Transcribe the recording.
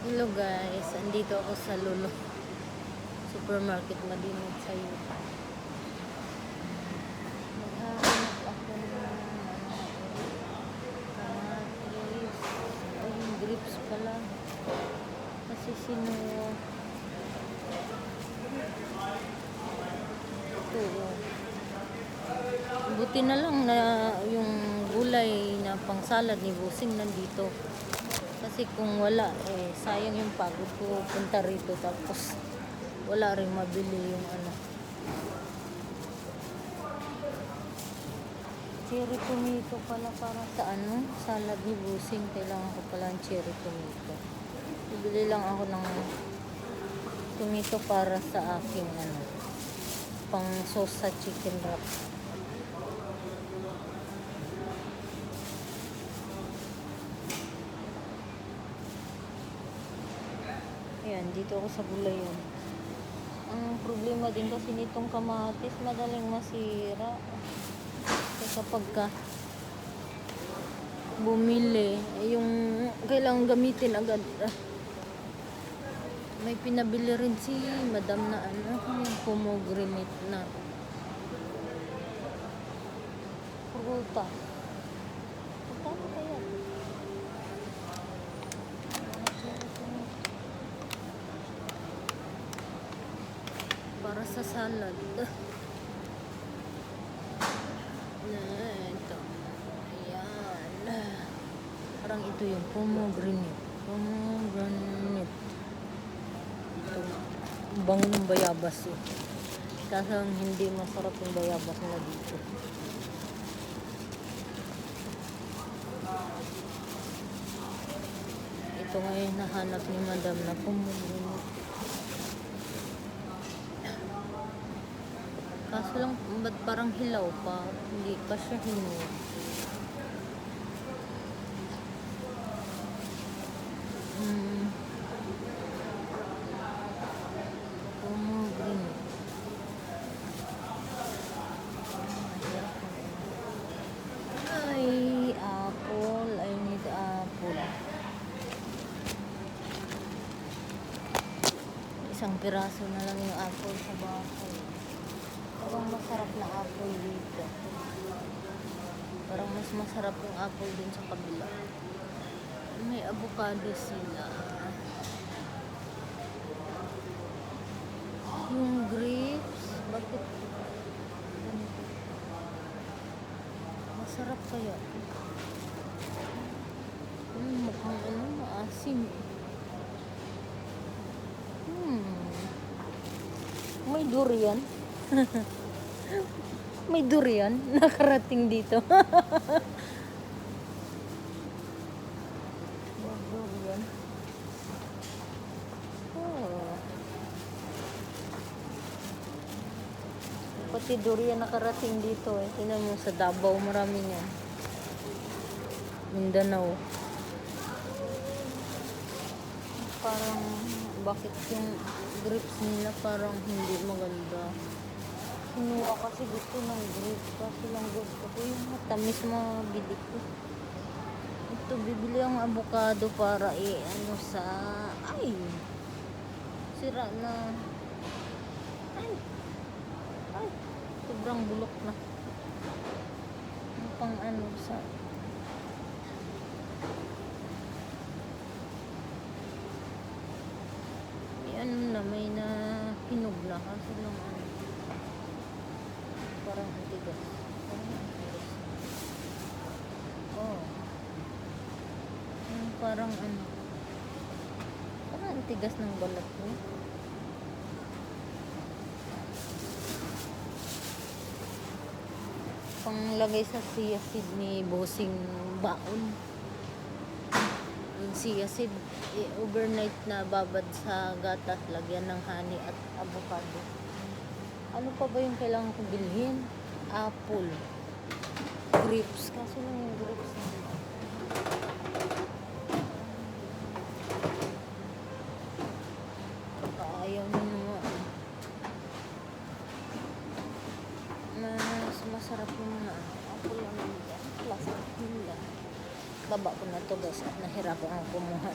Hello guys, andito ako sa Lolo Supermarket Madinit sa Yuta. Maghahanap ako ng kamatis. Ay, yung grapes pala. Kasi sinuwa. Ito. Buti na lang na yung gulay na pangsalad ni Busing nandito. Kasi kung wala, sayang yung pagod ko punta rito tapos wala rin mabili yung ano. Cherry tomato pala para sa ano, salad ni Busing. Kailangan ko pala ng cherry tomato. Bibili lang ako ng tomato para sa aking ano, pang sauce sa chicken wrap. Ayan, dito ako sa gulayan. Ang problema din kasi nitong kamatis, madaling masira. Kasi kapag bumili, yung kailangan gamitin agad. May pinabili rin si madam na ano, yung pomegranate na prutas. Pagkano kaya? Para sa salad. Ito. Ayan. Parang ito yung pomegranate. Pomegranate. Ito. Bango ng bayabas eh. Kaso hindi masarap yung bayabas na dito. Ito ngayon nahanap ni madam na pomegranate. Kaso lang, ba't parang hilaw pa? Hindi pa siya hinuha. Pomegranate. Ay, apple. I need apple. Isang piraso na lang yung apple sa bahay. Parang masarap na apple dito. Parang mas masarap yung apple din sa kabila. May avocado sila. Yung grapes, bakit ganito? Masarap kaya. Mukhang ano, maasim. May durian. May durian nakarating dito. May durian. Pati durian nakarating dito eh. Tingnan mo sa Davao, marami yan. Mindanao. Parang bakit yung grapes nila parang hindi maganda. Sinuha kasi gusto ng grapes. Kasi lang gusto ko yung matamis mabili ko. Ito, bibili ang avocado para ano sa... Ay! Sira na. Ay! Ay! Sobrang bulok na. Yung pang ano sa... ano na, may na hinog na kasi lang ano, parang antigas. Parang ano, parang antigas ng balat mo. Panglagay sa chia seed ni Busing baon. Yung chia seed, overnight na babad sa gatas, lagyan ng honey at avocado. Ano pa ba yung kailangan kong bilhin? Apple, grapes, kaso lang yung grapes na ayaw nyo mas masarap yung mga apple lang nila, plastic nila. Baba ko na to guys at nahirapan akong kumuha